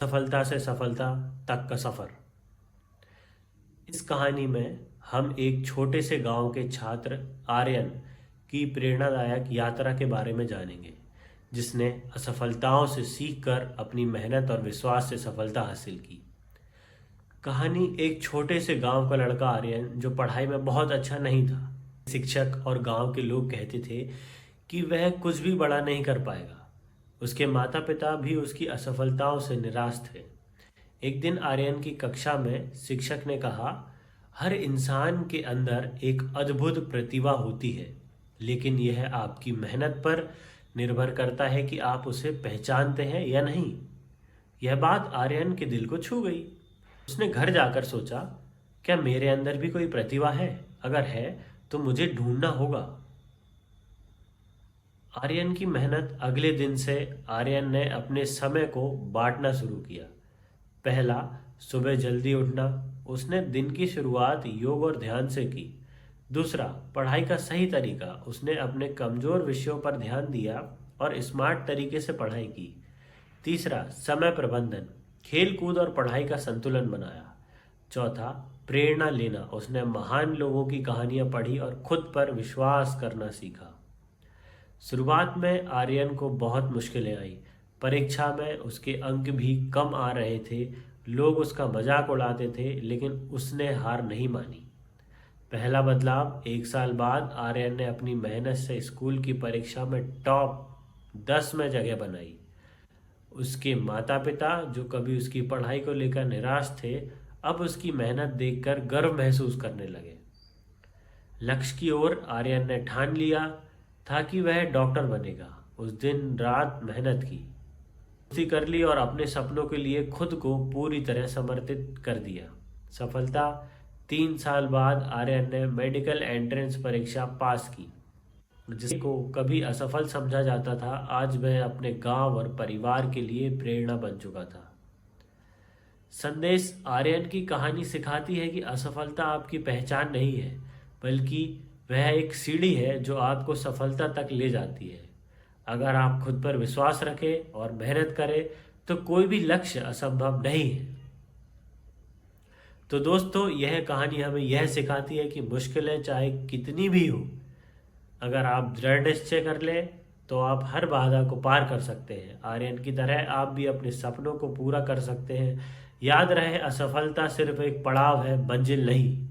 सफलता से सफलता तक का सफ़र। इस कहानी में हम एक छोटे से गांव के छात्र आर्यन की प्रेरणादायक यात्रा के बारे में जानेंगे, जिसने असफलताओं से सीखकर अपनी मेहनत और विश्वास से सफलता हासिल की। कहानी एक छोटे से गांव का लड़का आर्यन, जो पढ़ाई में बहुत अच्छा नहीं था। शिक्षक और गांव के लोग कहते थे कि वह कुछ भी बड़ा नहीं कर पाएगा। उसके माता पिता भी उसकी असफलताओं से निराश थे। एक दिन आर्यन की कक्षा में शिक्षक ने कहा, हर इंसान के अंदर एक अद्भुत प्रतिभा होती है, लेकिन यह आपकी मेहनत पर निर्भर करता है कि आप उसे पहचानते हैं या नहीं। यह बात आर्यन के दिल को छू गई। उसने घर जाकर सोचा, क्या मेरे अंदर भी कोई प्रतिभा है? अगर है तो मुझे ढूंढना होगा। आर्यन की मेहनत। अगले दिन से आर्यन ने अपने समय को बांटना शुरू किया। पहला, सुबह जल्दी उठना। उसने दिन की शुरुआत योग और ध्यान से की। दूसरा, पढ़ाई का सही तरीका। उसने अपने कमज़ोर विषयों पर ध्यान दिया और स्मार्ट तरीके से पढ़ाई की। तीसरा, समय प्रबंधन। खेल कूद और पढ़ाई का संतुलन बनाया। चौथा, प्रेरणा लेना। उसने महान लोगों की कहानियाँ पढ़ी और खुद पर विश्वास करना सीखा। शुरुआत में आर्यन को बहुत मुश्किलें आई। परीक्षा में उसके अंक भी कम आ रहे थे। लोग उसका मजाक उड़ाते थे, लेकिन उसने हार नहीं मानी। पहला बदलाव, एक साल बाद आर्यन ने अपनी मेहनत से स्कूल की परीक्षा में टॉप 10 में जगह बनाई। उसके माता पिता, जो कभी उसकी पढ़ाई को लेकर निराश थे, अब उसकी मेहनत देखकर गर्व महसूस करने लगे। लक्ष्य की ओर आर्यन ने ठान लिया था कि वह डॉक्टर बनेगा। उस दिन रात मेहनत की, दोस्ती कर ली और अपने सपनों के लिए खुद को पूरी तरह समर्पित कर दिया। सफलता। 3 साल बाद आर्यन ने मेडिकल एंट्रेंस परीक्षा पास की। जिसको कभी असफल समझा जाता था, आज वह अपने गांव और परिवार के लिए प्रेरणा बन चुका था। संदेश। आर्यन की कहानी सिखाती है कि असफलता आपकी पहचान नहीं है, बल्कि वह एक सीढ़ी है जो आपको सफलता तक ले जाती है। अगर आप खुद पर विश्वास रखें और मेहनत करें तो कोई भी लक्ष्य असंभव नहीं है। तो दोस्तों, यह कहानी हमें यह सिखाती है कि मुश्किलें चाहे कितनी भी हो, अगर आप दृढ़ निश्चय कर लें तो आप हर बाधा को पार कर सकते हैं। आर्यन की तरह आप भी अपने सपनों को पूरा कर सकते हैं। याद रहे, असफलता सिर्फ एक पड़ाव है, मंजिल नहीं।